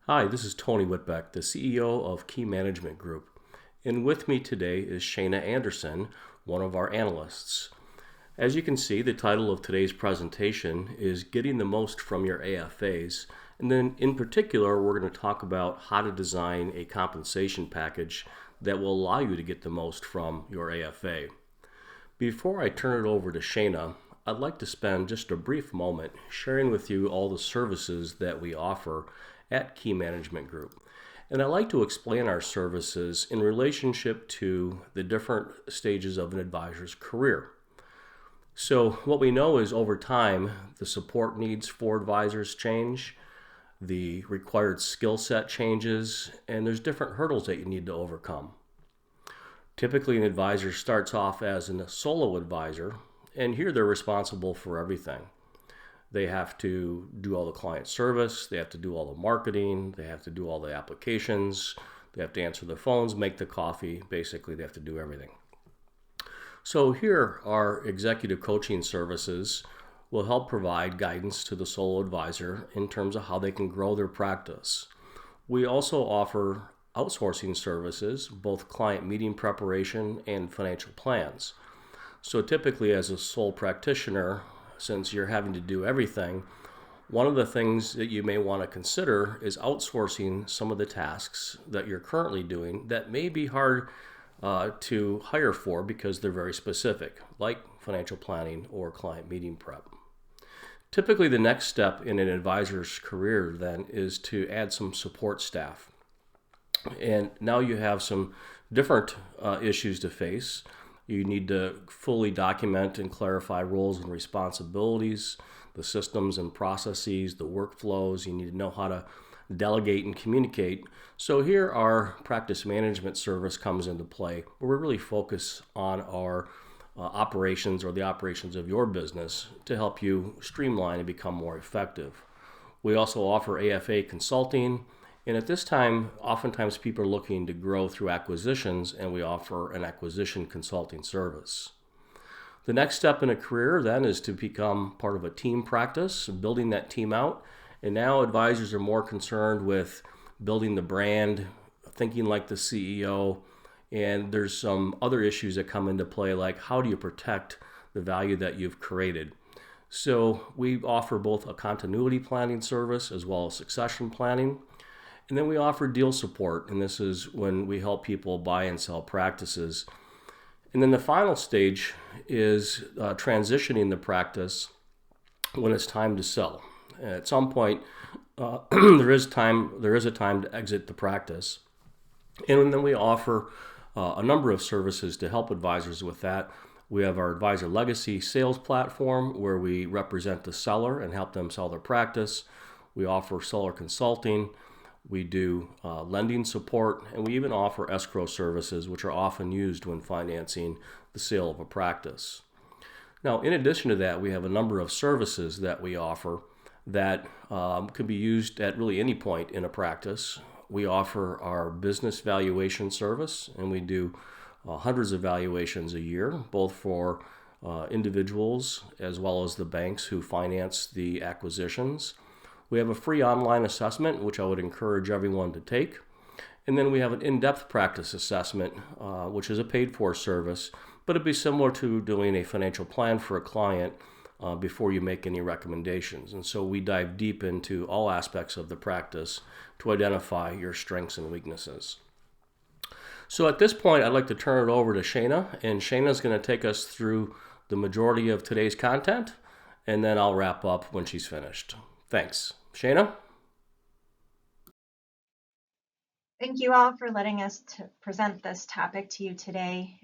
Hi, this is Tony Whitbeck, the CEO of Key Management Group. And with me today is Shayna Anderson, one of our analysts. As you can see, the title of today's presentation is Getting the Most from Your AFAs. And then in particular, we're going to talk about how to design a compensation package that will allow you to get the most from your AFA. Before I turn it over to Shayna, I'd like to spend just a brief moment sharing with you all the services that we offer at Key Management Group. And I'd like to explain our services in relationship to the different stages of an advisor's career. So what we know is over time, the support needs for advisors change, the required skill set changes, and there's different hurdles that you need to overcome. Typically, an advisor starts off as a solo advisor, and here they're responsible for everything. They have to do all the client service, they have to do all the marketing, they have to do all the applications, they have to answer the phones, make the coffee. Basically, they have to do everything. So here, our executive coaching services will help provide guidance to the solo advisor in terms of how they can grow their practice. We also offer outsourcing services, both client meeting preparation and financial plans. So typically as a sole practitioner, since you're having to do everything, one of the things that you may want to consider is outsourcing some of the tasks that you're currently doing that may be hard to hire for because they're very specific, like financial planning or client meeting prep. Typically, the next step in an advisor's career then is to add some support staff. And now you have some different issues to face. You need to fully document and clarify roles and responsibilities, the systems and processes, the workflows. You need to know how to delegate and communicate. So here our practice management service comes into play, where we really focus on our operations or the operations of your business to help you streamline and become more effective. We also offer AFA consulting. And at this time, oftentimes people are looking to grow through acquisitions, and we offer an acquisition consulting service. The next step in a career then is to become part of a team practice, building that team out. And now advisors are more concerned with building the brand, thinking like the CEO, and there's some other issues that come into play, like how do you protect the value that you've created? So we offer both a continuity planning service as well as succession planning. And then we offer deal support, and this is when we help people buy and sell practices. And then the final stage is transitioning the practice when it's time to sell. At some point, there is a time to exit the practice, and then we offer a number of services to help advisors with that. We have our Advisor Legacy sales platform where we represent the seller and help them sell their practice. We offer seller consulting. We do lending support, and we even offer escrow services, which are often used when financing the sale of a practice. Now, in addition to that, we have a number of services that we offer that can be used at really any point in a practice. We offer our business valuation service, and we do hundreds of valuations a year, both for individuals as well as the banks who finance the acquisitions. We have a free online assessment, which I would encourage everyone to take. And then we have an in-depth practice assessment, which is a paid-for service, but it'd be similar to doing a financial plan for a client before you make any recommendations. And so we dive deep into all aspects of the practice to identify your strengths and weaknesses. So at this point, I'd like to turn it over to Shayna, and Shayna's going to take us through the majority of today's content, and then I'll wrap up when she's finished. Thanks. Shayna? Thank you all for letting us present this topic to you today.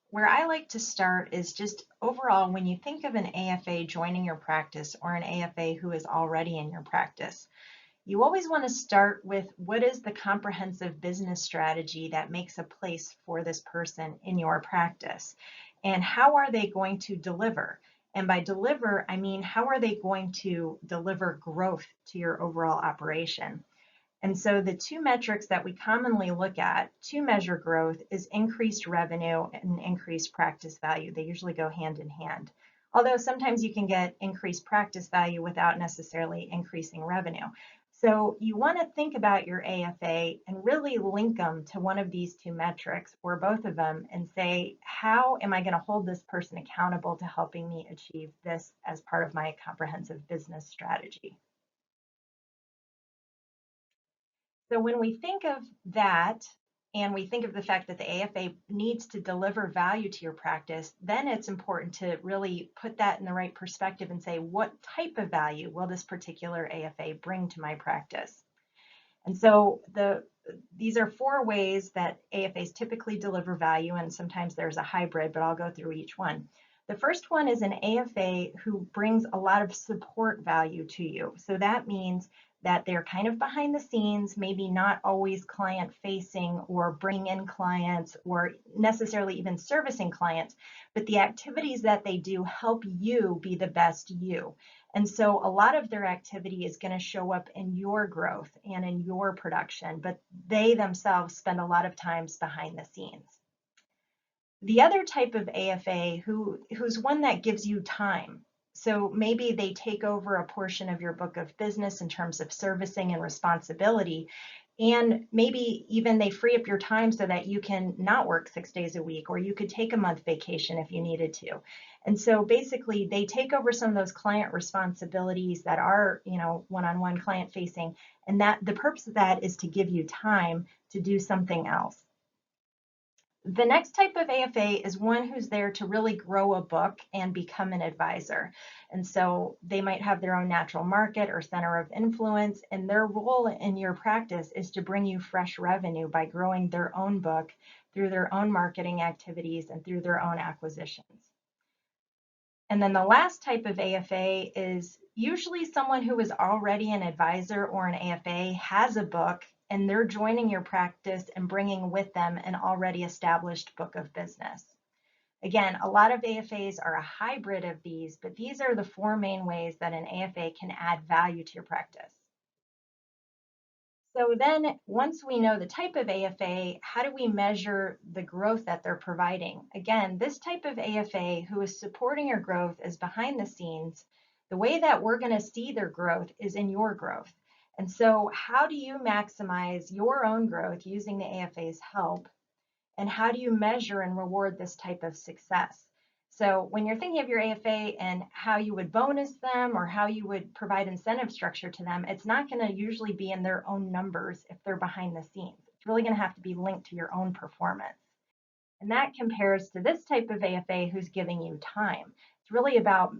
Where I like to start is just overall, when you think of an AFA joining your practice or an AFA who is already in your practice, you always want to start with what is the comprehensive business strategy that makes a place for this person in your practice, and how are they going to deliver? And by deliver, I mean, how are they going to deliver growth to your overall operation? And so the two metrics that we commonly look at to measure growth is increased revenue and increased practice value. They usually go hand in hand. Although sometimes you can get increased practice value without necessarily increasing revenue. So you want to think about your AFA and really link them to one of these two metrics or both of them and say, how am I going to hold this person accountable to helping me achieve this as part of my comprehensive business strategy? So when we think of that, and we think of the fact that the AFA needs to deliver value to your practice, then it's important to really put that in the right perspective and say, what type of value will this particular AFA bring to my practice? And so these are 4 ways that AFAs typically deliver value, and sometimes there's a hybrid, but I'll go through each one. The first one is an AFA who brings a lot of support value to you. So that means that they're kind of behind the scenes, maybe not always client facing or bringing in clients or necessarily even servicing clients, but the activities that they do help you be the best you. And so a lot of their activity is going to show up in your growth and in your production, but they themselves spend a lot of times behind the scenes. The other type of AFA who's one that gives you time. So maybe they take over a portion of your book of business in terms of servicing and responsibility, and maybe even they free up your time so that you can not work 6 days a week, or you could take a month vacation if you needed to. And so basically they take over some of those client responsibilities that are, one-on-one client facing, and that the purpose of that is to give you time to do something else. The next type of AFA is one who's there to really grow a book and become an advisor. And so they might have their own natural market or center of influence, and their role in your practice is to bring you fresh revenue by growing their own book through their own marketing activities and through their own acquisitions. And then the last type of AFA is usually someone who is already an advisor or an AFA, has a book, and they're joining your practice and bringing with them an already established book of business. Again, a lot of AFAs are a hybrid of these, but these are the 4 main ways that an AFA can add value to your practice. So then once we know the type of AFA, how do we measure the growth that they're providing? Again, this type of AFA who is supporting your growth is behind the scenes. The way that we're going to see their growth is in your growth. And so how do you maximize your own growth using the AFA's help? And how do you measure and reward this type of success? So when you're thinking of your AFA and how you would bonus them or how you would provide incentive structure to them, it's not going to usually be in their own numbers if they're behind the scenes. It's really going to have to be linked to your own performance. And that compares to this type of AFA who's giving you time. It's really about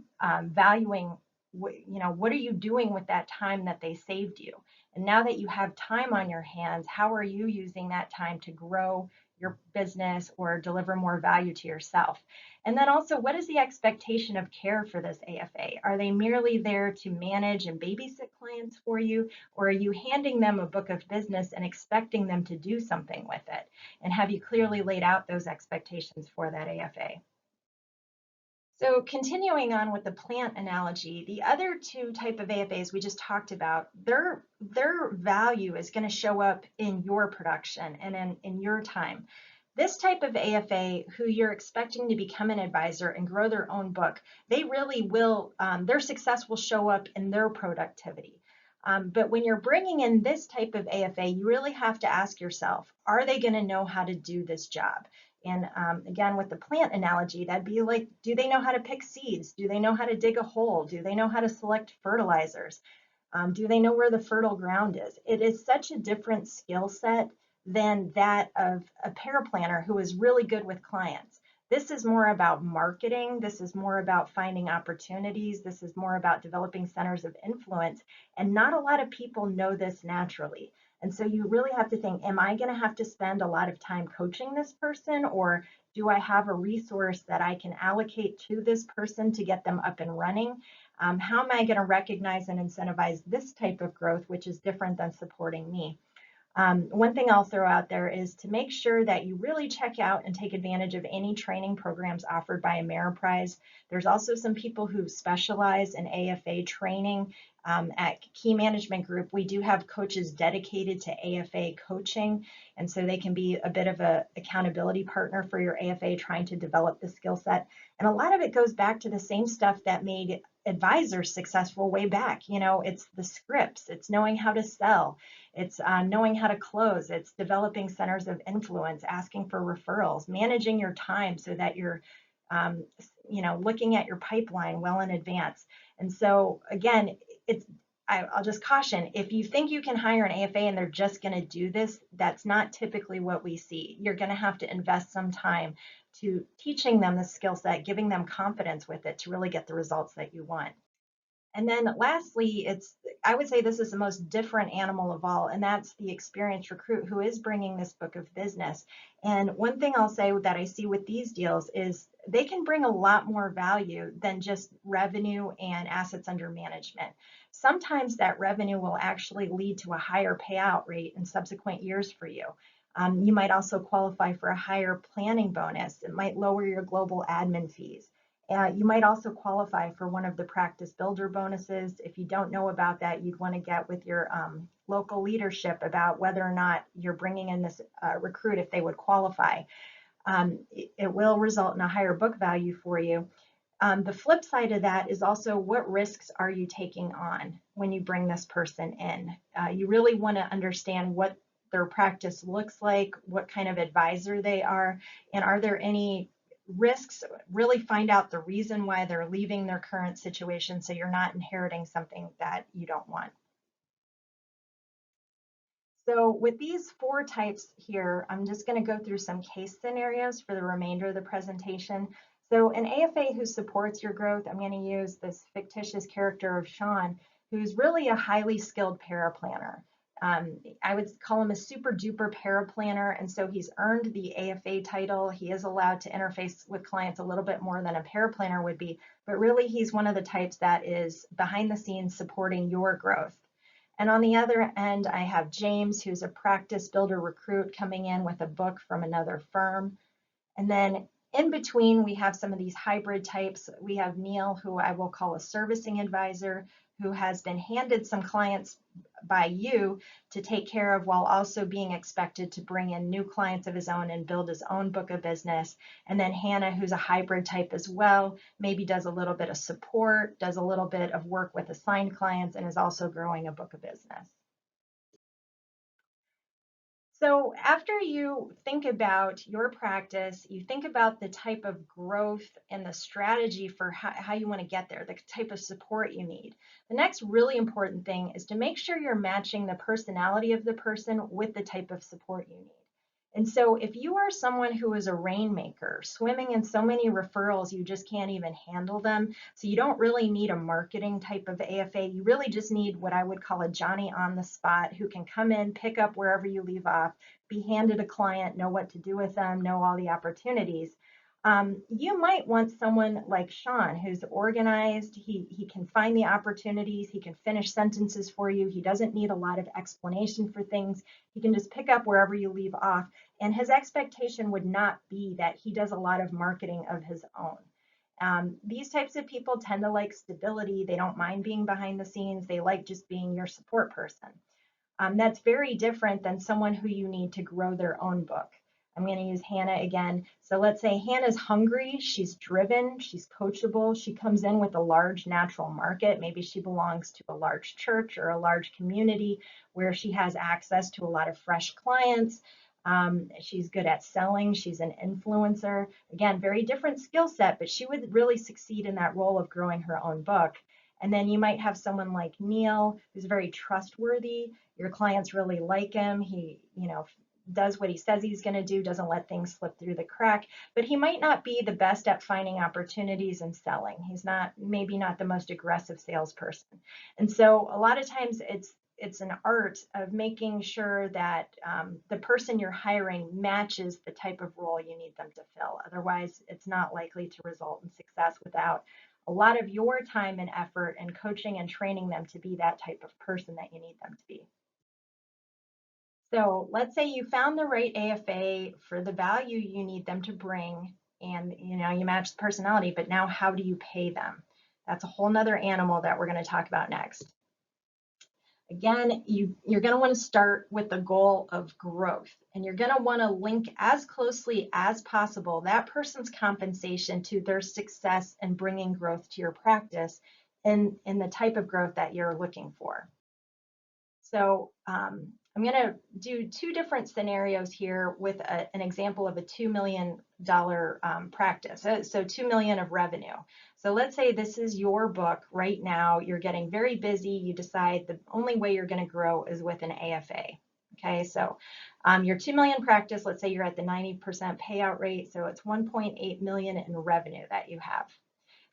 valuing, what are you doing with that time that they saved you? And now that you have time on your hands, how are you using that time to grow your business or deliver more value to yourself? And then also, what is the expectation of care for this AFA? Are they merely there to manage and babysit clients for you, or are you handing them a book of business and expecting them to do something with it? And have you clearly laid out those expectations for that AFA? So continuing on with the plant analogy, the other 2 type of AFAs we just talked about, their value is going to show up in your production and in your time. This type of AFA who you're expecting to become an advisor and grow their own book, they really will, their success will show up in their productivity. But when you're bringing in this type of AFA, you really have to ask yourself, are they going to know how to do this job? And again, with the plant analogy, that'd be like, do they know how to pick seeds? Do they know how to dig a hole? Do they know how to select fertilizers? Do they know where the fertile ground is? It is such a different skill set than that of a paraplanner who is really good with clients. This is more about marketing. This is more about finding opportunities. This is more about developing centers of influence. And not a lot of people know this naturally. And so you really have to think, am I going to have to spend a lot of time coaching this person, or do I have a resource that I can allocate to this person to get them up and running? How am I going to recognize and incentivize this type of growth, which is different than supporting me? One thing I'll throw out there is to make sure that you really check out and take advantage of any training programs offered by Ameriprise. There's also some people who specialize in AFA training. At Key Management Group, we do have coaches dedicated to AFA coaching, and so they can be a bit of an accountability partner for your AFA trying to develop the skill set. And a lot of it goes back to the same stuff that made advisors successful way back. It's the scripts, it's knowing how to sell, it's knowing how to close, it's developing centers of influence, asking for referrals, managing your time so that you're um, looking at your pipeline well in advance. And so again, it's I'll just caution, if you think you can hire an AFA and they're just going to do this, that's not typically what we see. You're going to have to invest some time to teaching them the skill set, giving them confidence with it to really get the results that you want. And then lastly, I would say this is the most different animal of all, and that's the experienced recruit who is bringing this book of business. And one thing I'll say that I see with these deals is they can bring a lot more value than just revenue and assets under management. Sometimes that revenue will actually lead to a higher payout rate in subsequent years for you. You might also qualify for a higher planning bonus. It might lower your global admin fees. You might also qualify for one of the practice builder bonuses. If you don't know about that, you'd want to get with your local leadership about whether or not you're bringing in this recruit if they would qualify. It will result in a higher book value for you. The flip side of that is also what risks are you taking on when you bring this person in? You really want to understand what their practice looks like, what kind of advisor they are, and are there any risks. Really find out the reason why they're leaving their current situation so you're not inheriting something that you don't want. So with these 4 types here, I'm just going to go through some case scenarios for the remainder of the presentation. So an AFA who supports your growth, I'm going to use this fictitious character of Sean, who's really a highly skilled paraplanner. I would call him a super duper paraplanner, and so he's earned the AFA title. He is allowed to interface with clients a little bit more than a paraplanner would be, but really he's one of the types that is behind the scenes supporting your growth. And on the other end, I have James, who's a practice builder recruit coming in with a book from another firm. And then in between, we have some of these hybrid types. We have Neil, who I will call a servicing advisor, who has been handed some clients by you to take care of while also being expected to bring in new clients of his own and build his own book of business. And then Hannah, who's a hybrid type as well, maybe does a little bit of support, does a little bit of work with assigned clients, and is also growing a book of business. So after you think about your practice, you think about the type of growth and the strategy for how you want to get there, the type of support you need. The next really important thing is to make sure you're matching the personality of the person with the type of support you need. And so if you are someone who is a rainmaker, swimming in so many referrals, you just can't even handle them. So you don't really need a marketing type of AFA. You really just need what I would call a Johnny on the spot who can come in, pick up wherever you leave off, be handed a client, know what to do with them, know all the opportunities. You might want someone like Sean, who's organized. He can find the opportunities. He can finish sentences for you. He doesn't need a lot of explanation for things. He can just pick up wherever you leave off. And his expectation would not be that he does a lot of marketing of his own. These types of people tend to like stability. They don't mind being behind the scenes. They like just being your support person. That's very different than someone who you need to grow their own book. I'm going to use Hannah again. So let's say Hannah's hungry, she's driven, she's coachable, she comes in with a large natural market. Maybe she belongs to a large church or a large community where she has access to a lot of fresh clients. She's good at selling, she's an influencer. Again, very different skill set, but she would really succeed in that role of growing her own book. And then you might have someone like Neil, who's very trustworthy. Your clients really like him. He, does what he says he's going to do, doesn't let things slip through the crack, but he might not be the best at finding opportunities and selling. He's maybe not the most aggressive salesperson. And so a lot of times it's an art of making sure that the person you're hiring matches the type of role you need them to fill. Otherwise, it's not likely to result in success without a lot of your time and effort and coaching and training them to be that type of person that you need them to be. So let's say you found the right AFA for the value you need them to bring, and you match the personality, but now how do you pay them? That's a whole nother animal that we're going to talk about next. Again, you're going to want to start with the goal of growth, and you're going to want to link as closely as possible that person's compensation to their success in bringing growth to your practice in the type of growth that you're looking for. So I'm going to do two different scenarios here with an example of a $2 million practice. So 2 million of revenue. So let's say this is your book right now. You're getting very busy. You decide the only way you're going to grow is with an AFA. Okay, so your 2 million practice, let's say you're at the 90% payout rate. So it's 1.8 million in revenue that you have.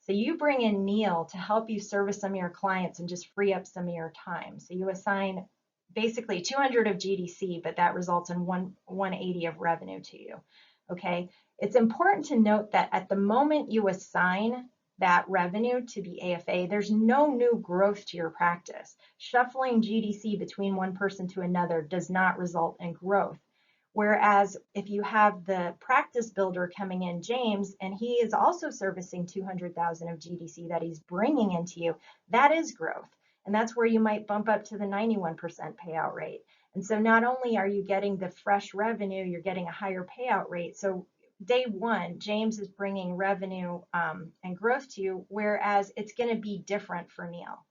So you bring in Neil to help you service some of your clients and just free up some of your time. So you assign basically 200 of GDC, but that results in 180 of revenue to you. Okay, it's important to note that at the moment you assign that revenue to the AFA, there's no new growth to your practice. Shuffling GDC between one person to another does not result in growth. Whereas if you have the practice builder coming in, James, and he is also servicing 200,000 of GDC that he's bringing into you, that is growth. And that's where you might bump up to the 91% payout rate. And so not only are you getting the fresh revenue, you're getting a higher payout rate. So day one, James is bringing revenue and growth to you, whereas it's going to be different for Neil.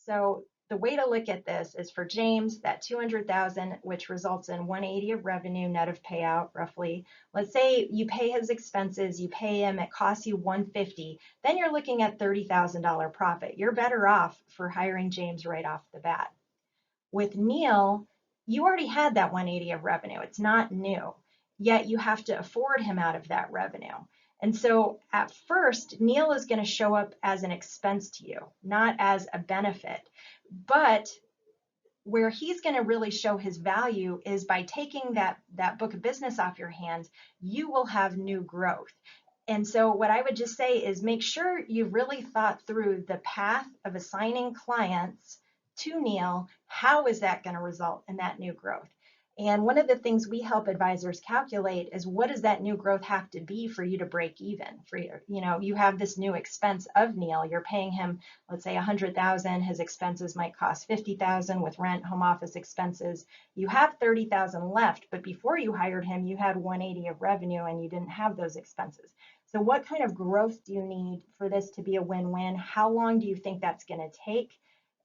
So the way to look at this is for James, that 200,000, which results in 180 of revenue net of payout roughly. Let's say you pay his expenses, you pay him, it costs you 150. Then you're looking at $30,000 profit. You're better off for hiring James right off the bat. With Neil, you already had that 180 of revenue. It's not new, yet you have to afford him out of that revenue. And so at first, Neil is going to show up as an expense to you, not as a benefit. But where he's going to really show his value is by taking that book of business off your hands, you will have new growth. And so what I would just say is make sure you've really thought through the path of assigning clients to Neil. How is that going to result in that new growth? And one of the things we help advisors calculate is what does that new growth have to be for you to break even? For you have this new expense of Neil. You're paying him, let's say 100,000. His expenses might cost 50,000 with rent, home office expenses. You have 30,000 left, but before you hired him, you had 180 of revenue and you didn't have those expenses. So what kind of growth do you need for this to be a win-win? How long do you think that's going to take?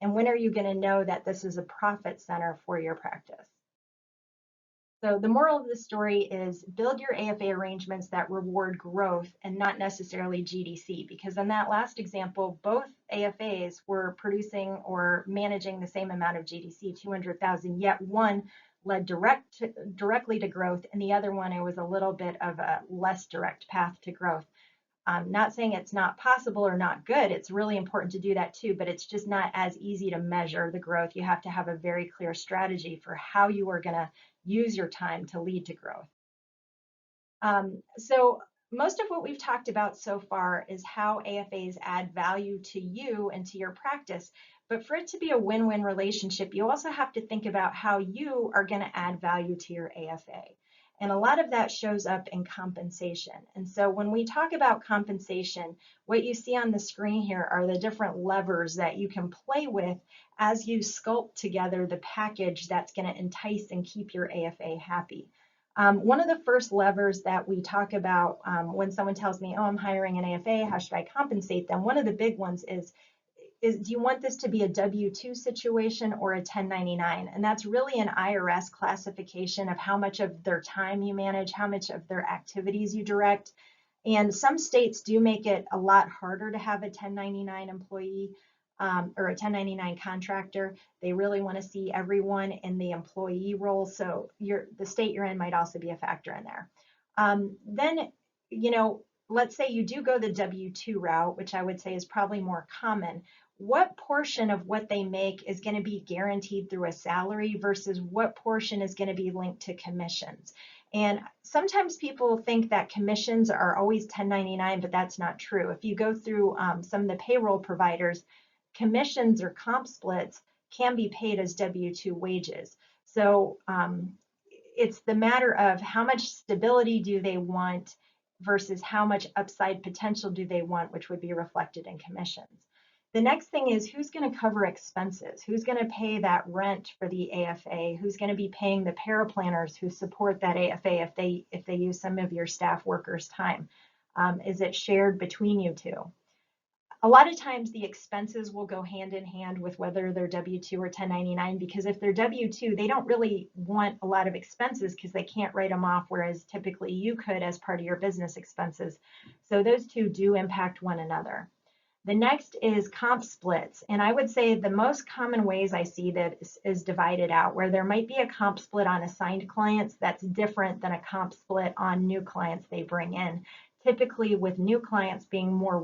And when are you going to know that this is a profit center for your practice? So the moral of the story is build your AFA arrangements that reward growth and not necessarily GDC, because in that last example, both AFAs were producing or managing the same amount of GDC, 200,000, yet one led directly to growth, and the other one, it was a little bit of a less direct path to growth. I'm not saying it's not possible or not good. It's really important to do that too, but it's just not as easy to measure the growth. You have to have a very clear strategy for how you are going to use your time to lead to growth. So most of what we've talked about so far is how AFAs add value to you and to your practice. But for it to be a win-win relationship, you also have to think about how you are going to add value to your AFA. And a lot of that shows up in compensation. And so when we talk about compensation, what you see on the screen here are the different levers that you can play with as you sculpt together the package that's going to entice and keep your AFA happy. One of the first levers that we talk about when someone tells me, oh, I'm hiring an AFA, how should I compensate them? One of the big ones is do you want this to be a W-2 situation or a 1099? And that's really an IRS classification of how much of their time you manage, how much of their activities you direct. And some states do make it a lot harder to have a 1099 employee or a 1099 contractor. They really want to see everyone in the employee role. So the state you're in might also be a factor in there. Then, let's say you do go the W-2 route, which I would say is probably more common. What portion of what they make is going to be guaranteed through a salary versus what portion is going to be linked to commissions? And sometimes people think that commissions are always 1099, but that's not true. If you go through some of the payroll providers, commissions or comp splits can be paid as W-2 wages. So it's the matter of how much stability do they want versus how much upside potential do they want, which would be reflected in commissions. The next thing is who's going to cover expenses? Who's going to pay that rent for the AFA? Who's going to be paying the paraplanners who support that AFA if they use some of your staff workers' time? Is it shared between you two? A lot of times the expenses will go hand in hand with whether they're W-2 or 1099, because if they're W-2, they don't really want a lot of expenses because they can't write them off, whereas typically you could as part of your business expenses. So those two do impact one another. The next is comp splits. And I would say the most common ways I see that is divided out, where there might be a comp split on assigned clients that's different than a comp split on new clients they bring in, typically with new clients being more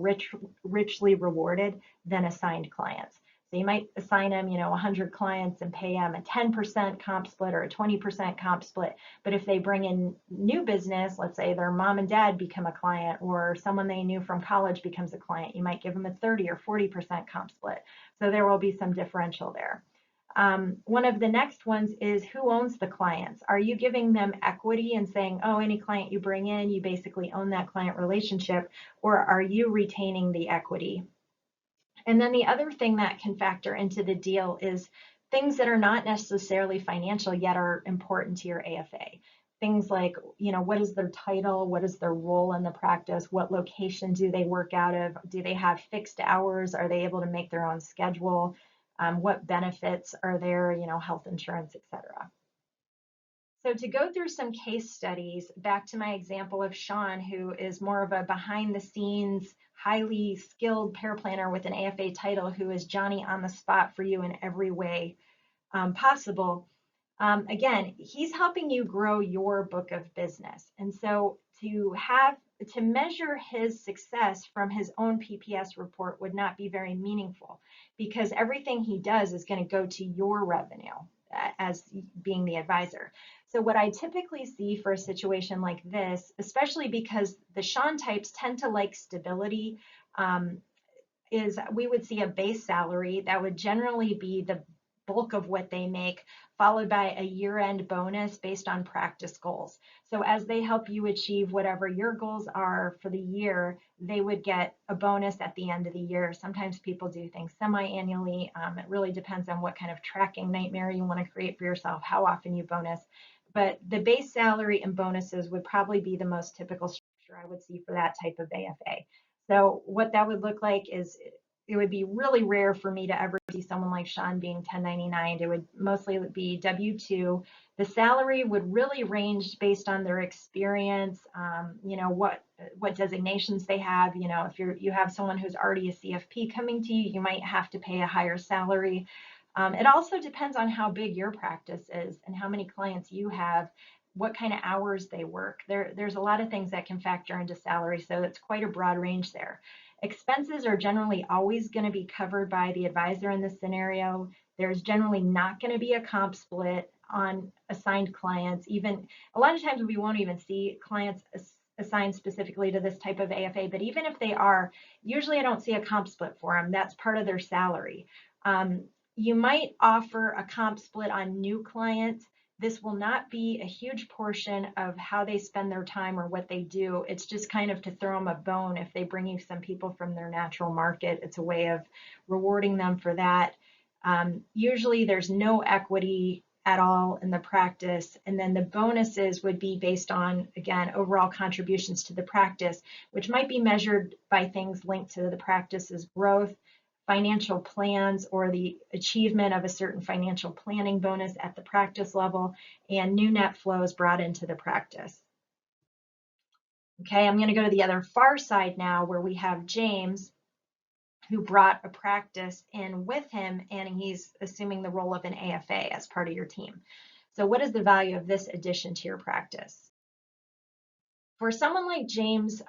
richly rewarded than assigned clients. So you might assign them, 100 clients and pay them a 10% comp split or a 20% comp split. But if they bring in new business, let's say their mom and dad become a client or someone they knew from college becomes a client, you might give them a 30 or 40% comp split. So there will be some differential there. One of the next ones is who owns the clients. Are you giving them equity and saying, oh, any client you bring in, you basically own that client relationship, or are you retaining the equity? And then the other thing that can factor into the deal is things that are not necessarily financial yet are important to your AFA. Things like, what is their title? What is their role in the practice? What location do they work out of? Do they have fixed hours? Are they able to make their own schedule? What benefits are there, health insurance, etc. So to go through some case studies, back to my example of Sean, who is more of a behind the scenes, highly skilled paraplanner with an AFA title, who is Johnny on the spot for you in every way possible. Again, he's helping you grow your book of business. And so to measure his success from his own PPS report would not be very meaningful, because everything he does is going to go to your revenue as being the advisor. So what I typically see for a situation like this, especially because the Sean types tend to like stability, is we would see a base salary that would generally be the bulk of what they make, followed by a year-end bonus based on practice goals. So as they help you achieve whatever your goals are for the year, they would get a bonus at the end of the year. Sometimes people do things semi-annually. It really depends on what kind of tracking nightmare you want to create for yourself, how often you bonus. But the base salary and bonuses would probably be the most typical structure I would see for that type of AFA. So what that would look like is it would be really rare for me to ever see someone like Sean being 1099. It would mostly be W-2. The salary would really range based on their experience, what designations they have. If you have someone who's already a CFP coming to you, you might have to pay a higher salary. It also depends on how big your practice is and how many clients you have, what kind of hours they work. There's a lot of things that can factor into salary, so it's quite a broad range there. Expenses are generally always going to be covered by the advisor in this scenario. There's generally not going to be a comp split on assigned clients. Even a lot of times we won't even see clients assigned specifically to this type of AFA, but even if they are, usually I don't see a comp split for them. That's part of their salary. You might offer a comp split on new clients. This will not be a huge portion of how they spend their time or what they do. It's just kind of to throw them a bone if they bring you some people from their natural market. It's a way of rewarding them for that. Usually there's no equity at all in the practice. And then the bonuses would be based on, again, overall contributions to the practice, which might be measured by things linked to the practice's growth, financial plans, or the achievement of a certain financial planning bonus at the practice level, and new net flows brought into the practice. Okay, I'm going to go to the other far side now, where we have James, who brought a practice in with him, and he's assuming the role of an AFA as part of your team. So what is the value of this addition to your practice? For someone like James,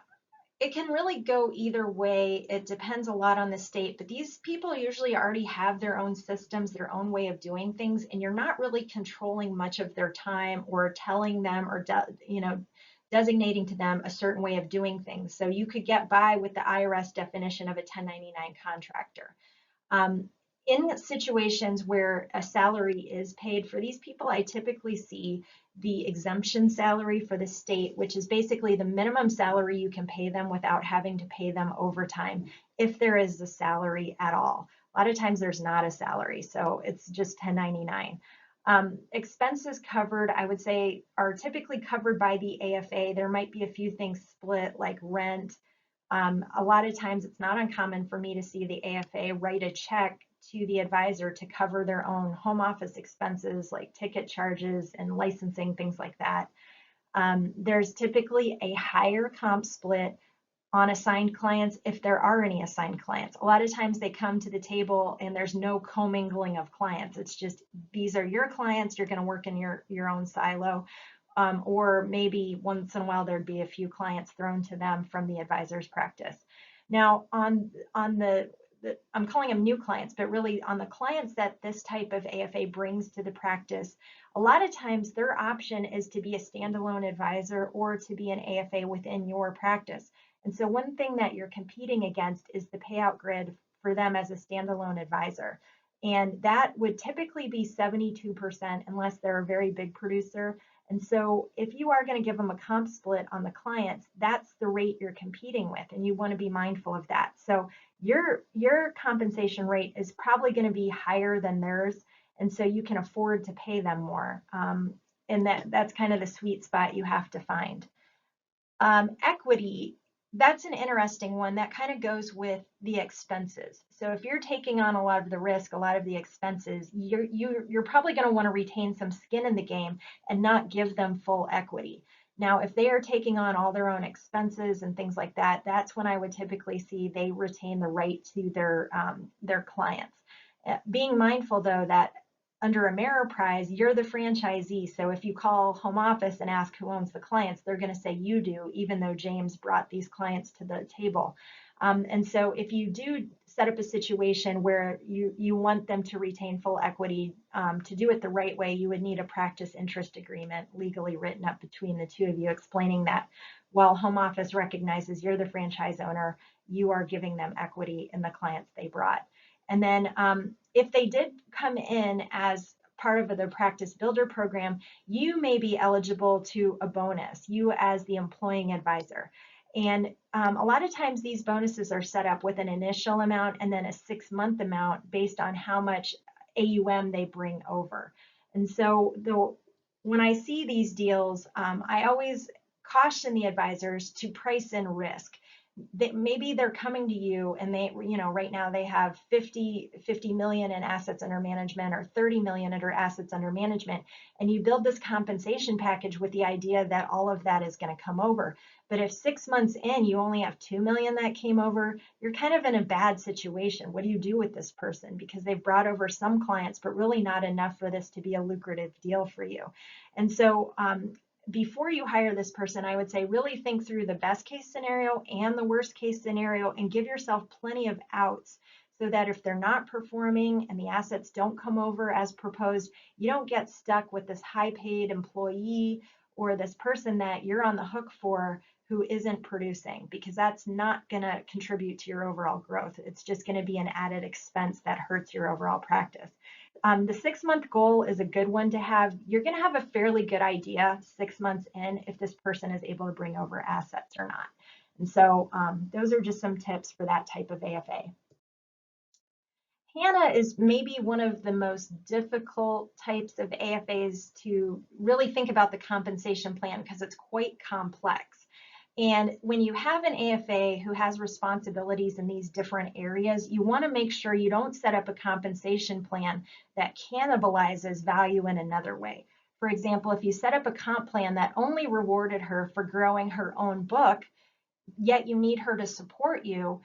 it can really go either way. It depends a lot on the state, but these people usually already have their own systems, their own way of doing things, and you're not really controlling much of their time or telling them or designating to them a certain way of doing things. So you could get by with the IRS definition of a 1099 contractor. In situations where a salary is paid for these people, I typically see the exemption salary for the state, which is basically the minimum salary you can pay them without having to pay them overtime, if there is a salary at all. A lot of times there's not a salary, so it's just 1099. Expenses covered, I would say, are typically covered by the AFA. There might be a few things split, like rent, A lot of times it's not uncommon for me to see the AFA write a check to the advisor to cover their own home office expenses like ticket charges and licensing, things like that. There's typically a higher comp split on assigned clients if there are any assigned clients. A lot of times they come to the table and there's no commingling of clients. It's just these are your clients, you're going to work in your own silo. Or maybe once in a while there'd be a few clients thrown to them from the advisor's practice. Now on the I'm calling them new clients, but really on the clients that this type of AFA brings to the practice, a lot of times their option is to be a standalone advisor or to be an AFA within your practice. And so one thing that you're competing against is the payout grid for them as a standalone advisor. And that would typically be 72% unless they're a very big producer. And so if you are going to give them a comp split on the clients, that's the rate you're competing with, and you want to be mindful of that. So your compensation rate is probably going to be higher than theirs, and so you can afford to pay them more. And that's kind of the sweet spot you have to find. Equity, that's an interesting one that kind of goes with the expenses. So if you're taking on a lot of the risk, a lot of the expenses, you're probably going to want to retain some skin in the game and not give them full equity. Now, if they are taking on all their own expenses and things like that, that's when I would typically see they retain the right to their clients. Being mindful though that under Ameriprise, you're the franchisee. So if you call home office and ask who owns the clients, they're going to say you do, even though James brought these clients to the table. And so if you do set up a situation where you want them to retain full equity, to do it the right way, you would need a practice interest agreement legally written up between the two of you, explaining that while home office recognizes you're the franchise owner, you are giving them equity in the clients they brought. And then if they did come in as part of the practice builder program, you may be eligible to a bonus, you as the employing advisor. And a lot of times these bonuses are set up with an initial amount and then a 6-month amount based on how much AUM they bring over. And so when I see these deals, I always caution the advisors to price in risk. Maybe they're coming to you and they, right now they have 50 million in assets under management or 30 million under assets under management. And you build this compensation package with the idea that all of that is going to come over. But if 6 months in, you only have 2 million that came over, you're kind of in a bad situation. What do you do with this person? Because they've brought over some clients, but really not enough for this to be a lucrative deal for you. And so, before you hire this person, I would say really think through the best case scenario and the worst case scenario and give yourself plenty of outs so that if they're not performing and the assets don't come over as proposed, you don't get stuck with this high paid employee or this person that you're on the hook for who isn't producing, because that's not going to contribute to your overall growth. It's just going to be an added expense that hurts your overall practice. The 6-month goal is a good one to have. You're going to have a fairly good idea 6 months in if this person is able to bring over assets or not. And so those are just some tips for that type of AFA. HANA is maybe one of the most difficult types of AFAs to really think about the compensation plan because it's quite complex. And when you have an AFA who has responsibilities in these different areas, you want to make sure you don't set up a compensation plan that cannibalizes value in another way. For example, if you set up a comp plan that only rewarded her for growing her own book, yet you need her to support you,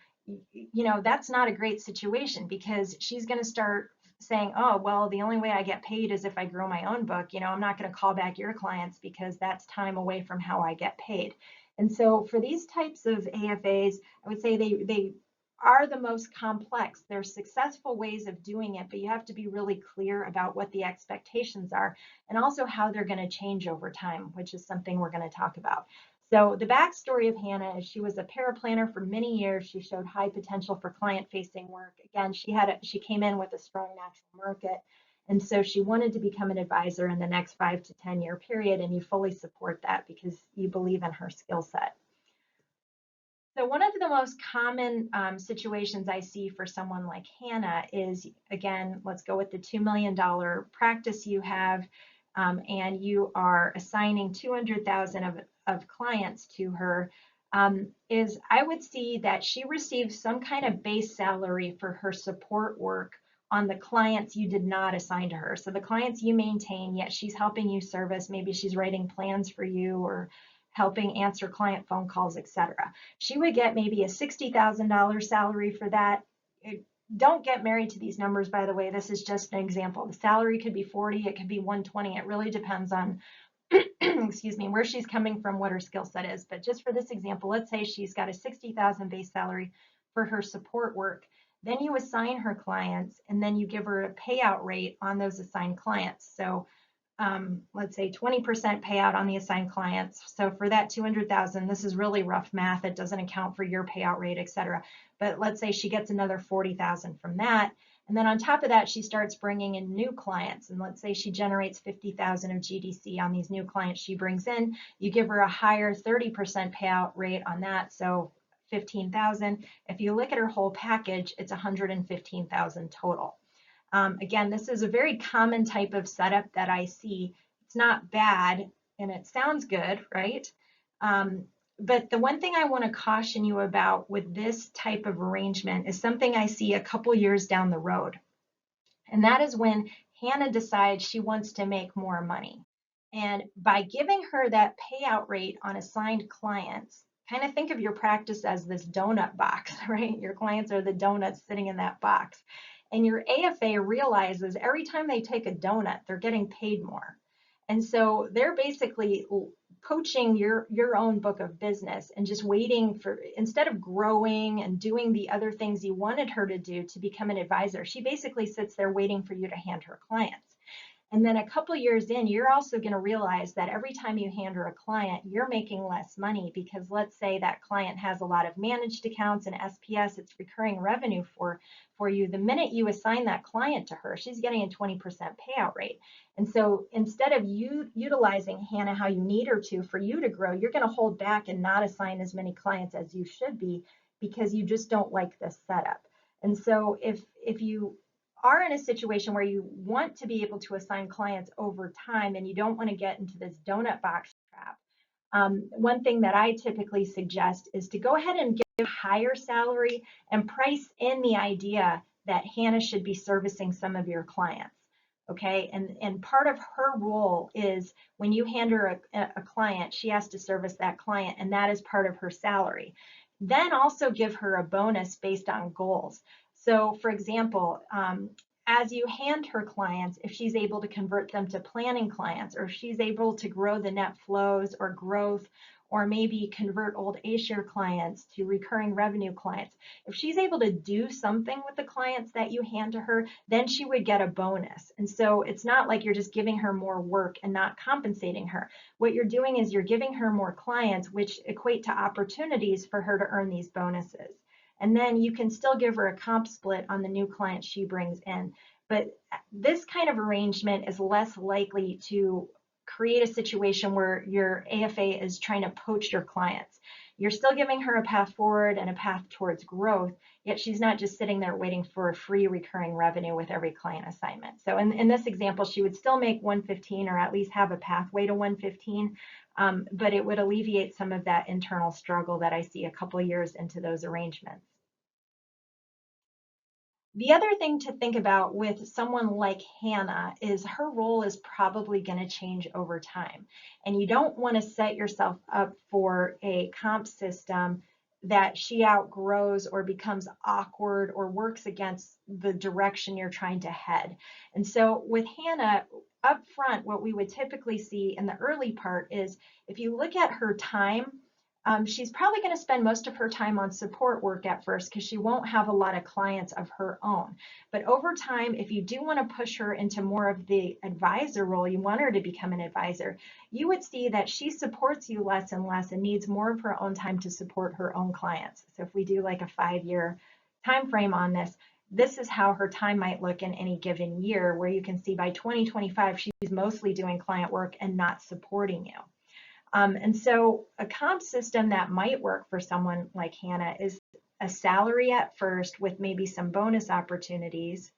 that's not a great situation because she's going to start saying, oh, well, the only way I get paid is if I grow my own book. I'm not going to call back your clients because that's time away from how I get paid. And so for these types of AFAs, I would say they are the most complex. There's successful ways of doing it, but you have to be really clear about what the expectations are and also how they're going to change over time, which is something we're going to talk about. So the backstory of Hannah is she was a paraplanner for many years. She showed high potential for client-facing work. Again, she came in with a strong national market. And so she wanted to become an advisor in the next 5 to 10 year period, and you fully support that because you believe in her skill set. So one of the most common situations I see for someone like Hannah is, again, let's go with the $2 million practice you have, and you are assigning 200,000 of clients to her. is I would see that she receives some kind of base salary for her support work on the clients you did not assign to her. So the clients you maintain, yet she's helping you service, maybe she's writing plans for you or helping answer client phone calls, etc. She would get maybe a $60,000 salary for that. Don't get married to these numbers, by the way. This is just an example. The salary could be 40, it could be 120. It really depends on excuse me, where she's coming from, what her skill set is. But just for this example, let's say she's got a 60,000 base salary for her support work. Then you assign her clients, and then you give her a payout rate on those assigned clients. So let's say 20% payout on the assigned clients. So for that 200,000, this is really rough math. It doesn't account for your payout rate, et cetera. But let's say she gets another 40,000 from that. And then on top of that, she starts bringing in new clients. And let's say she generates 50,000 of GDC on these new clients she brings in. You give her a higher 30% payout rate on that. So 15,000. If you look at her whole package, it's 115,000 total. Again, this is a very common type of setup that I see. It's not bad and it sounds good, right? But the one thing I want to caution you about with this type of arrangement is something I see a couple years down the road. And that is when Hannah decides she wants to make more money. And by giving her that payout rate on assigned clients, kind of think of your practice as this donut box, right? Your clients are the donuts sitting in that box. And your AFA realizes every time they take a donut, they're getting paid more. And so they're basically poaching your own book of business and just waiting for, instead of growing and doing the other things you wanted her to do to become an advisor, she basically sits there waiting for you to hand her clients. And then a couple years in, you're also going to realize that every time you hand her a client, you're making less money because let's say that client has a lot of managed accounts and SPS, it's recurring revenue for you. The minute you assign that client to her, she's getting a 20% payout rate. And so instead of you utilizing Hannah how you need her to for you to grow, you're going to hold back and not assign as many clients as you should be because you just don't like this setup. And so if you are in a situation where you want to be able to assign clients over time and you don't want to get into this donut box trap, one thing that I typically suggest is to go ahead and give a higher salary and price in the idea that Hannah should be servicing some of your clients. Okay, and part of her role is when you hand her a client, she has to service that client, and that is part of her salary. Then also give her a bonus based on goals. So, for example, as you hand her clients, if she's able to convert them to planning clients, or if she's able to grow the net flows or growth, or maybe convert old A-share clients to recurring revenue clients, if she's able to do something with the clients that you hand to her, then she would get a bonus. And so it's not like you're just giving her more work and not compensating her. What you're doing is you're giving her more clients, which equate to opportunities for her to earn these bonuses. And then you can still give her a comp split on the new clients she brings in. But this kind of arrangement is less likely to create a situation where your AFA is trying to poach your clients. You're still giving her a path forward and a path towards growth, yet she's not just sitting there waiting for a free recurring revenue with every client assignment. So in this example, she would still make 115 or at least have a pathway to 115, but it would alleviate some of that internal struggle that I see a couple of years into those arrangements. The other thing to think about with someone like Hannah is her role is probably going to change over time. And you don't want to set yourself up for a comp system that she outgrows or becomes awkward or works against the direction you're trying to head. And so with Hannah, up front, what we would typically see in the early part is if you look at her time, she's probably going to spend most of her time on support work at first because she won't have a lot of clients of her own. But over time, if you do want to push her into more of the advisor role, you want her to become an advisor, you would see that she supports you less and less and needs more of her own time to support her own clients. So if we do like a 5-year time frame on this, this is how her time might look in any given year, where you can see by 2025, she's mostly doing client work and not supporting you. And so a comp system that might work for someone like Hannah is a salary at first with maybe some bonus opportunities.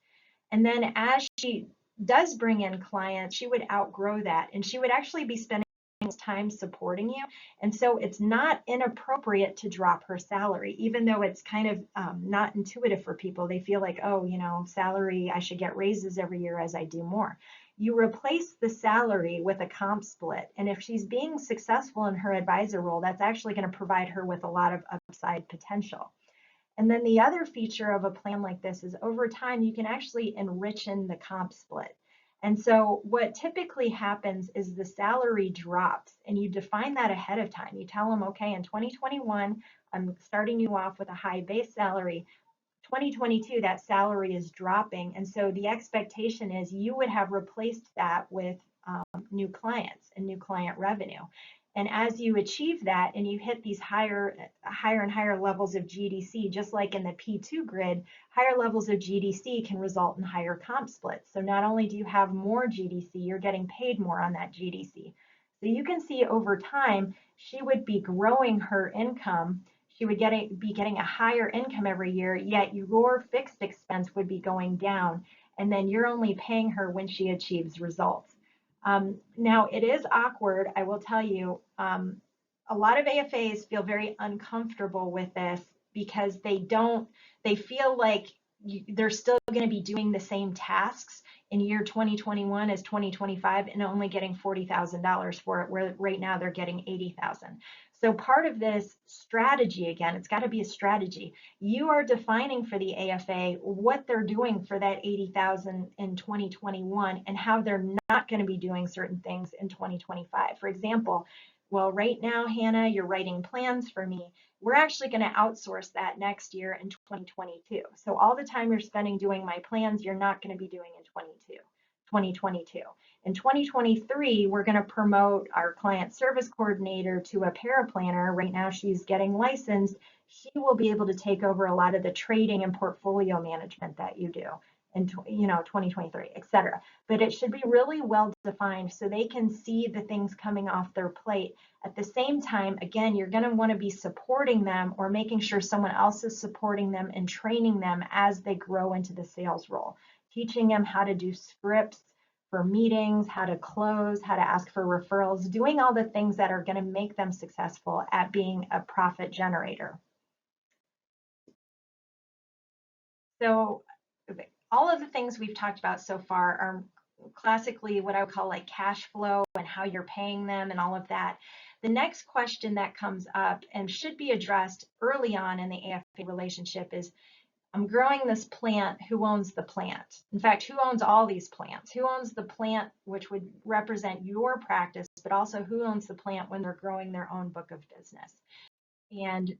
And then as she does bring in clients, she would outgrow that and she would actually be spending time supporting you. And so it's not inappropriate to drop her salary, even though it's kind of not intuitive for people. They feel like, oh, salary, I should get raises every year as I do more. You replace the salary with a comp split. And if she's being successful in her advisor role, that's actually going to provide her with a lot of upside potential. And then the other feature of a plan like this is over time, you can actually enrich in the comp split. And so what typically happens is the salary drops, and you define that ahead of time. You tell them, okay, in 2021, I'm starting you off with a high base salary. 2022, that salary is dropping. And so the expectation is you would have replaced that with new clients and new client revenue. And as you achieve that and you hit these higher and higher levels of GDC, just like in the P2 grid, higher levels of GDC can result in higher comp splits. So not only do you have more GDC, you're getting paid more on that GDC. So you can see over time, she would be growing her income. She would be getting a higher income every year, yet your fixed expense would be going down. And then you're only paying her when she achieves results. Now, it is awkward, I will tell you. A lot of AFAs feel very uncomfortable with this because they feel like they're still going to be doing the same tasks in year 2021 as 2025 and only getting $40,000 for it, where right now they're getting $80,000. So part of this strategy, again, it's got to be a strategy. You are defining for the AFA what they're doing for that $80,000 in 2021 and how they're not going to be doing certain things in 2025. For example, well, right now, Hannah, you're writing plans for me. We're actually going to outsource that next year in 2022. So all the time you're spending doing my plans, you're not going to be doing in 2022. In 2023, we're going to promote our client service coordinator to a paraplanner. Right now, she's getting licensed. She will be able to take over a lot of the trading and portfolio management that you do in 2023, et cetera. But it should be really well defined so they can see the things coming off their plate. At the same time, again, you're going to want to be supporting them or making sure someone else is supporting them and training them as they grow into the sales role, teaching them how to do scripts for meetings, how to close, how to ask for referrals, doing all the things that are going to make them successful at being a profit generator. So all of the things we've talked about so far are classically what I would call like cash flow and how you're paying them and all of that. The next question that comes up and should be addressed early on in the AFA relationship is, I'm growing this plant, who owns the plant? In fact, who owns all these plants? Who owns the plant, which would represent your practice, but also who owns the plant when they're growing their own book of business? And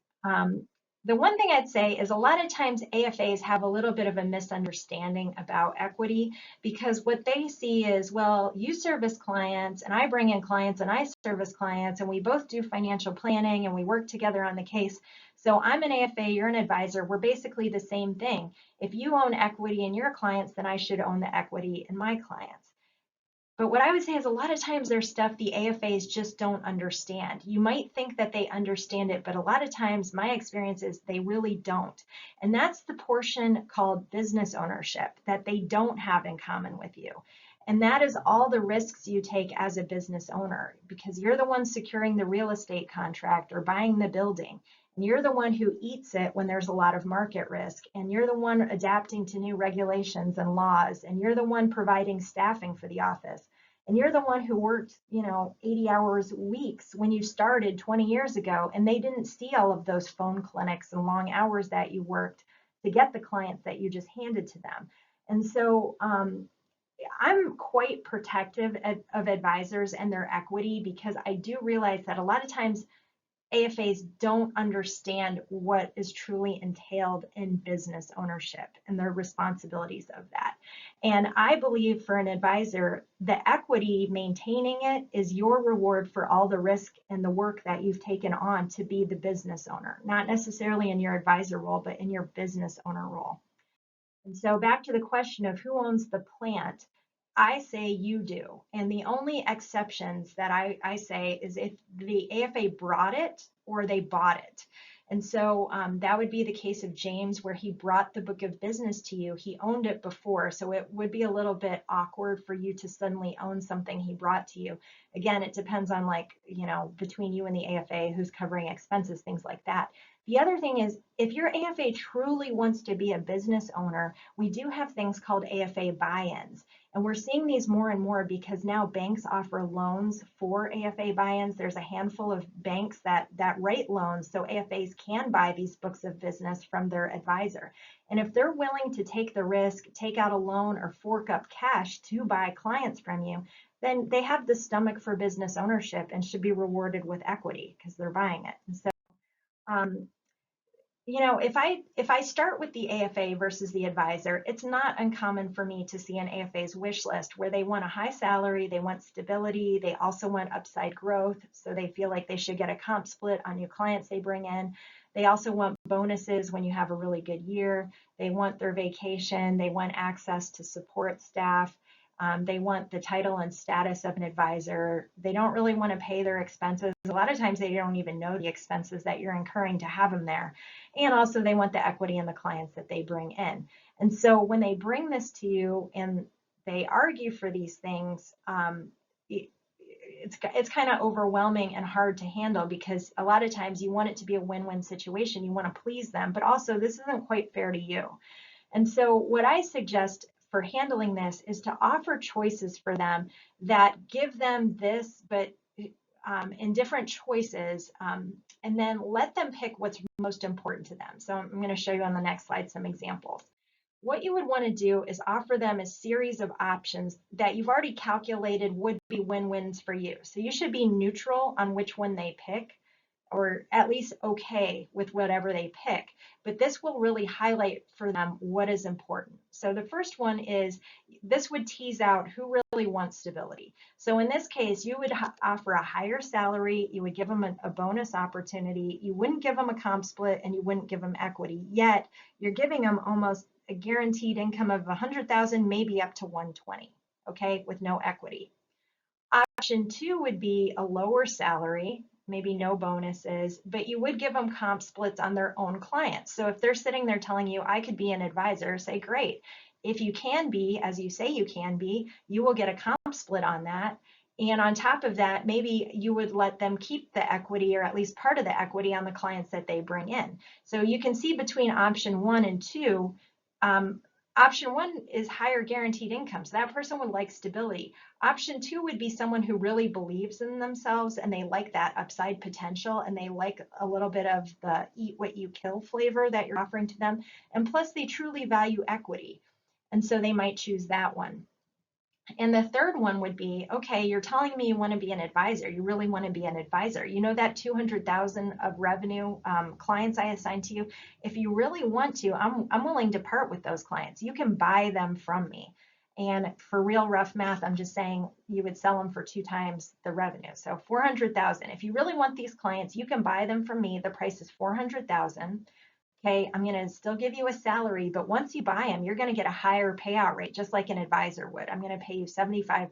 the one thing I'd say is a lot of times AFAs have a little bit of a misunderstanding about equity, because what they see is, well, you service clients and I bring in clients and I service clients and we both do financial planning and we work together on the case. So I'm an AFA, you're an advisor, we're basically the same thing. If you own equity in your clients, then I should own the equity in my clients. But what I would say is a lot of times there's stuff the AFAs just don't understand. You might think that they understand it, but a lot of times my experience is they really don't. And that's the portion called business ownership that they don't have in common with you. And that is all the risks you take as a business owner, because you're the one securing the real estate contract or buying the building. And you're the one who eats it when there's a lot of market risk. And you're the one adapting to new regulations and laws. And you're the one providing staffing for the office. And you're the one who worked, 80 hours weeks when you started 20 years ago. And they didn't see all of those phone clinics and long hours that you worked to get the clients that you just handed to them. And so I'm quite protective of advisors and their equity, because I do realize that a lot of times AFAs don't understand what is truly entailed in business ownership and the responsibilities of that. And I believe for an advisor, the equity, maintaining it, is your reward for all the risk and the work that you've taken on to be the business owner, not necessarily in your advisor role, but in your business owner role. And so back to the question of who owns the plant, I say you do. And the only exceptions that I say is if the AFA brought it or they bought it. And so that would be the case of James, where he brought the book of business to you. He owned it before, so it would be a little bit awkward for you to suddenly own something he brought to you. Again, it depends on, like, between you and the AFA, who's covering expenses, things like that. The other thing is, if your AFA truly wants to be a business owner, we do have things called AFA buy-ins. And we're seeing these more and more because now banks offer loans for AFA buy-ins. There's a handful of banks that write loans, so AFAs can buy these books of business from their advisor. And if they're willing to take the risk, take out a loan, or fork up cash to buy clients from you, then they have the stomach for business ownership and should be rewarded with equity because they're buying it. And so um, if I start with the AFA versus the advisor, it's not uncommon for me to see an AFA's wish list where they want a high salary, they want stability, they also want upside growth, so they feel like they should get a comp split on new clients they bring in. They also want bonuses when you have a really good year. They want their vacation. They want access to support staff. They want the title and status of an advisor. They don't really want to pay their expenses. A lot of times they don't even know the expenses that you're incurring to have them there. And also they want the equity in the clients that they bring in. And so when they bring this to you and they argue for these things, it's kind of overwhelming and hard to handle, because a lot of times you want it to be a win-win situation. You want to please them, but also this isn't quite fair to you. And so what I suggest for handling this is to offer choices for them that give them this, but in different choices, and then let them pick what's most important to them. So I'm going to show you on the next slide some examples. What you would want to do is offer them a series of options that you've already calculated would be win-wins for you. So you should be neutral on which one they pick, or at least okay with whatever they pick. But this will really highlight for them what is important. So the first one is, this would tease out who really wants stability. So in this case, you would offer a higher salary, you would give them a bonus opportunity, you wouldn't give them a comp split, and you wouldn't give them equity. Yet you're giving them almost a guaranteed income of 100,000, maybe up to 120, okay, with no equity. Option 2 would be a lower salary, maybe no bonuses, but you would give them comp splits on their own clients. So if they're sitting there telling you, I could be an advisor, say, great. If you can be, as you say you can be, you will get a comp split on that. And on top of that, maybe you would let them keep the equity, or at least part of the equity, on the clients that they bring in. So you can see between option 1 and 2, option 1 is higher guaranteed income. So that person would like stability. Option 2 would be someone who really believes in themselves and they like that upside potential, and they like a little bit of the eat what you kill flavor that you're offering to them. And plus they truly value equity. And so they might choose that one. And the third one would be, okay, you're telling me you want to be an advisor. You really want to be an advisor. You know that 200,000 of revenue clients I assigned to you? If you really want to, I'm willing to part with those clients. You can buy them from me. And for real rough math, I'm just saying you would sell them for 2 times the revenue. So 400,000. If you really want these clients, you can buy them from me. The price is 400,000. Okay, I'm going to still give you a salary, but once you buy them, you're going to get a higher payout rate, just like an advisor would. I'm going to pay you 75%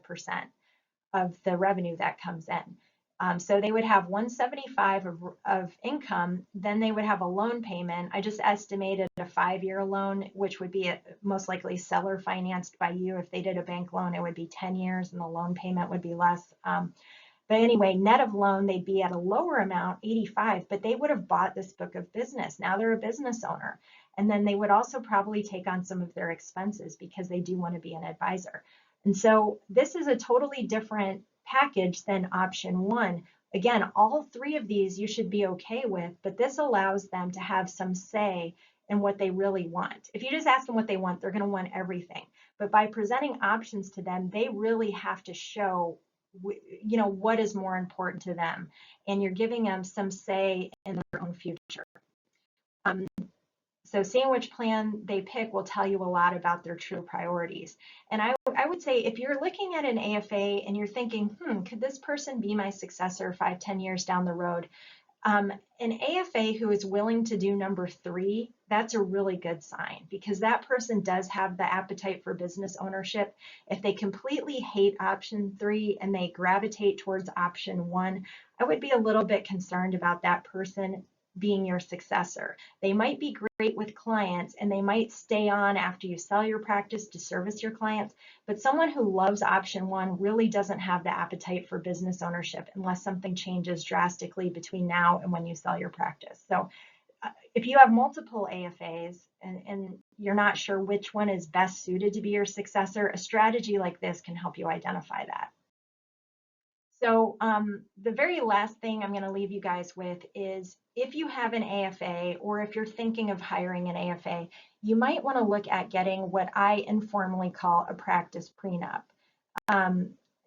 of the revenue that comes in. So they would have 175 of income, then they would have a loan payment. I just estimated a 5-year loan, which would be most likely seller financed by you. If they did a bank loan, it would be 10 years and the loan payment would be less. But anyway, net of loan, they'd be at a lower amount, 85, but they would have bought this book of business. Now they're a business owner. And then they would also probably take on some of their expenses because they do want to be an advisor. And so this is a totally different package than option 1. Again, all 3 of these you should be okay with, but this allows them to have some say in what they really want. If you just ask them what they want, they're going to want everything. But by presenting options to them, they really have to show what is more important to them, and you're giving them some say in their own future. So seeing which plan they pick will tell you a lot about their true priorities. And I would say, if you're looking at an AFA and you're thinking, could this person be my successor 5-10 years down the road? An AFA who is willing to do number 3, that's a really good sign, because that person does have the appetite for business ownership. If they completely hate option 3 and they gravitate towards option 1, I would be a little bit concerned about that person being your successor. They might be great with clients and they might stay on after you sell your practice to service your clients, but someone who loves option one really doesn't have the appetite for business ownership unless something changes drastically between now and when you sell your practice. So if you have multiple AFAs and you're not sure which one is best suited to be your successor, a strategy like this can help you identify that. So the very last thing I'm going to leave you guys with is if you have an AFA or if you're thinking of hiring an AFA, you might want to look at getting what I informally call a practice prenup.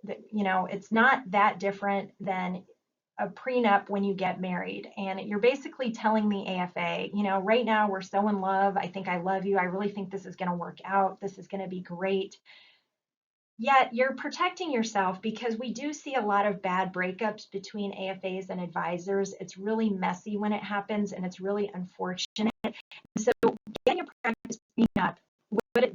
It's not that different than a prenup when you get married, and you're basically telling the AFA, right now we're so in love. I think I love you. I really think this is going to work out. This is going to be great. Yet you're protecting yourself because we do see a lot of bad breakups between AFAs and advisors. It's really messy when it happens, and it's really unfortunate. So getting a practice prenup, what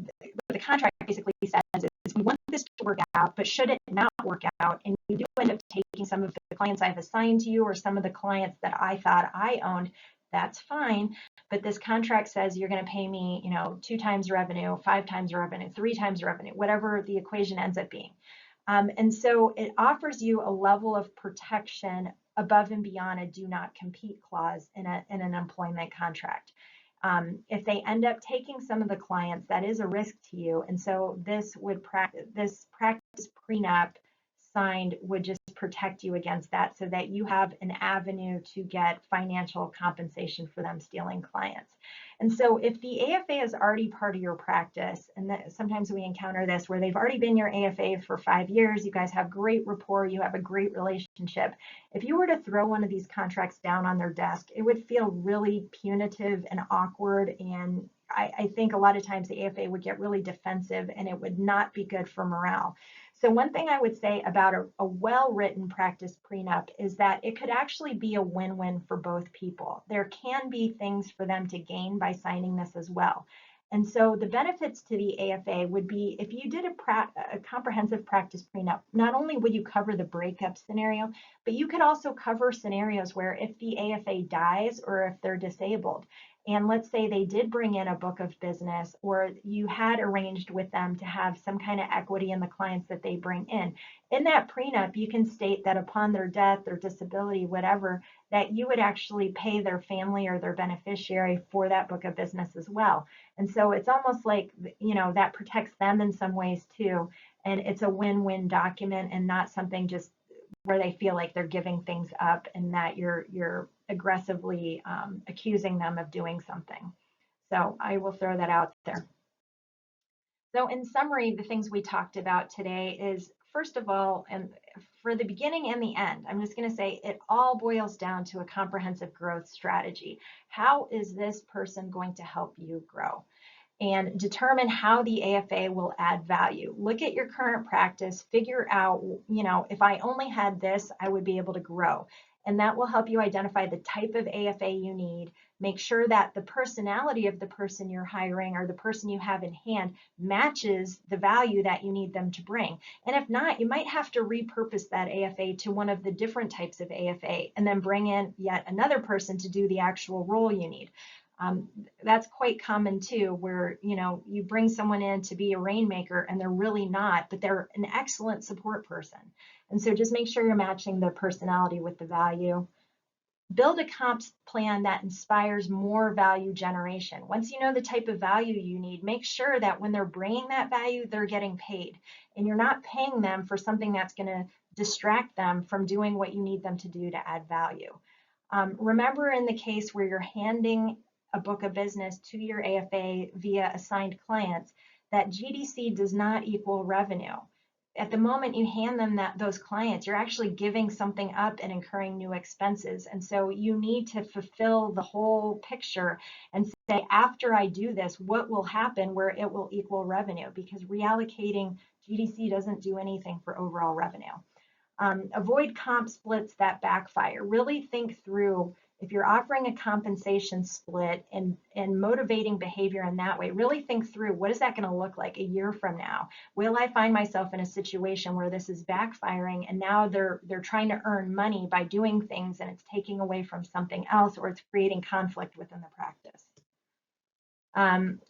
the contract basically says is we want this to work out, but should it not work out, and you do end up taking some of the clients I've assigned to you or some of the clients that I thought I owned, that's fine. But this contract says you're going to pay me, 2 times revenue, 5 times revenue, 3 times revenue, whatever the equation ends up being. And so it offers you a level of protection above and beyond a do not compete clause in an employment contract. If they end up taking some of the clients, that is a risk to you. And so this practice prenup signed would just protect you against that so that you have an avenue to get financial compensation for them stealing clients. And so if the AFA is already part of your practice, and sometimes we encounter this where they've already been your AFA for 5 years, you guys have great rapport, you have a great relationship. If you were to throw one of these contracts down on their desk, it would feel really punitive and awkward. And I think a lot of times the AFA would get really defensive and it would not be good for morale. So one thing I would say about a well-written practice prenup is that it could actually be a win-win for both people. There can be things for them to gain by signing this as well. And so the benefits to the AFA would be if you did a comprehensive practice prenup, not only would you cover the breakup scenario, but you could also cover scenarios where if the AFA dies or if they're disabled, and let's say they did bring in a book of business or you had arranged with them to have some kind of equity in the clients that they bring in that prenup, you can state that upon their death or disability, whatever, that you would actually pay their family or their beneficiary for that book of business as well. And so it's almost like, that protects them in some ways too. And it's a win-win document and not something just where they feel like they're giving things up and that you're aggressively accusing them of doing something. So I will throw that out there. So in summary, the things we talked about today is, first of all, and for the beginning and the end, I'm just going to say it all boils down to a comprehensive growth strategy. How is this person going to help you grow? And determine how the AFA will add value. Look at your current practice, figure out, if I only had this, I would be able to grow. And that will help you identify the type of AFA you need. Make sure that the personality of the person you're hiring or the person you have in hand matches the value that you need them to bring. And if not, you might have to repurpose that AFA to one of the different types of AFA and then bring in yet another person to do the actual role you need. That's quite common too, where you bring someone in to be a rainmaker and they're really not, but they're an excellent support person. And so just make sure you're matching the personality with the value. Build a comp plan that inspires more value generation. Once you know the type of value you need, make sure that when they're bringing that value, they're getting paid. And you're not paying them for something that's going to distract them from doing what you need them to do to add value. Remember, in the case where you're handing a book of business to your AFA via assigned clients, that GDC does not equal revenue. At the moment you hand them those clients, you're actually giving something up and incurring new expenses. And so you need to fulfill the whole picture and say, after I do this, what will happen where it will equal revenue? Because reallocating GDC doesn't do anything for overall revenue. Avoid comp splits that backfire. Really think through, if you're offering a compensation split and motivating behavior in that way, really think through, what is that going to look like a year from now? Will I find myself in a situation where this is backfiring and now they're trying to earn money by doing things and it's taking away from something else, or it's creating conflict within the practice?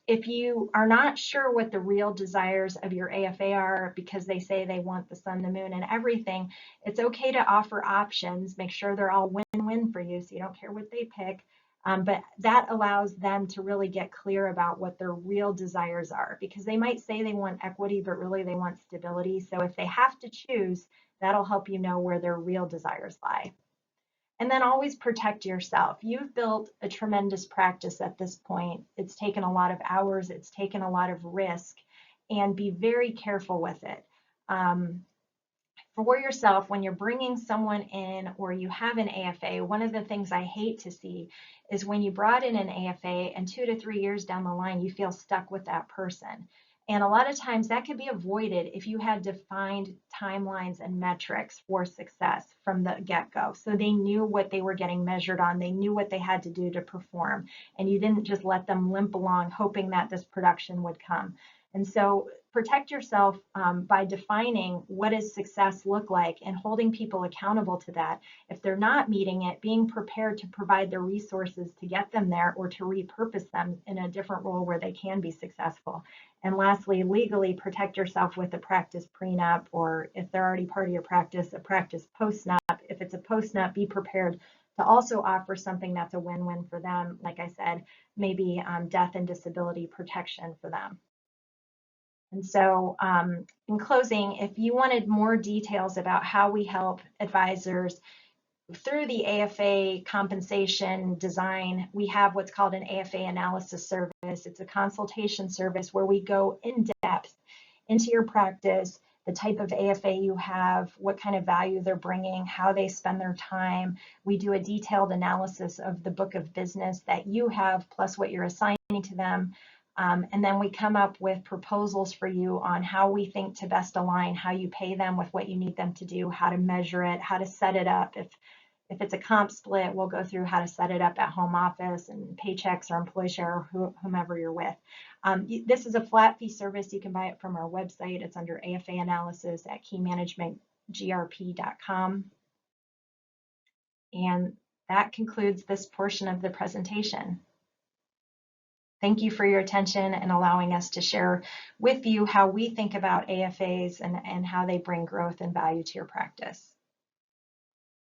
If you are not sure what the real desires of your AFA are, because they say they want the sun, the moon, and everything, it's okay to offer options. Make sure they're all win-win for you, so you don't care what they pick. But that allows them to really get clear about what their real desires are, because they might say they want equity, but really they want stability. So if they have to choose, that'll help you know where their real desires lie. And then always protect yourself. You've built a tremendous practice at this point. It's taken a lot of hours, it's taken a lot of risk, and be very careful with it. For yourself, when you're bringing someone in or you have an AFA, one of the things I hate to see is when you brought in an AFA and 2 to 3 years down the line, you feel stuck with that person. And a lot of times that could be avoided if you had defined timelines and metrics for success from the get-go. So they knew what they were getting measured on, they knew what they had to do to perform, and you didn't just let them limp along hoping that this production would come. And so protect yourself by defining what does success look like and holding people accountable to that. If they're not meeting it, being prepared to provide the resources to get them there or to repurpose them in a different role where they can be successful. And lastly, legally protect yourself with a practice prenup, or if they're already part of your practice, a practice postnup. If it's a postnup, be prepared to also offer something that's a win-win for them. Like I said, maybe death and disability protection for them. And so in closing, if you wanted more details about how we help advisors through the AFA compensation design, we have what's called an AFA analysis service. It's a consultation service where we go in depth into your practice, the type of AFA you have, what kind of value they're bringing, how they spend their time. We do a detailed analysis of the book of business that you have, plus what you're assigning to them. And then we come up with proposals for you on how we think to best align how you pay them with what you need them to do, how to measure it, how to set it up. If it's a comp split, we'll go through how to set it up at home office and paychecks or employee share or whomever you're with. This is a flat fee service. You can buy it from our website. It's under AFA analysis at keymanagementgrp.com. And that concludes this portion of the presentation. Thank you for your attention and allowing us to share with you how we think about AFAs and how they bring growth and value to your practice.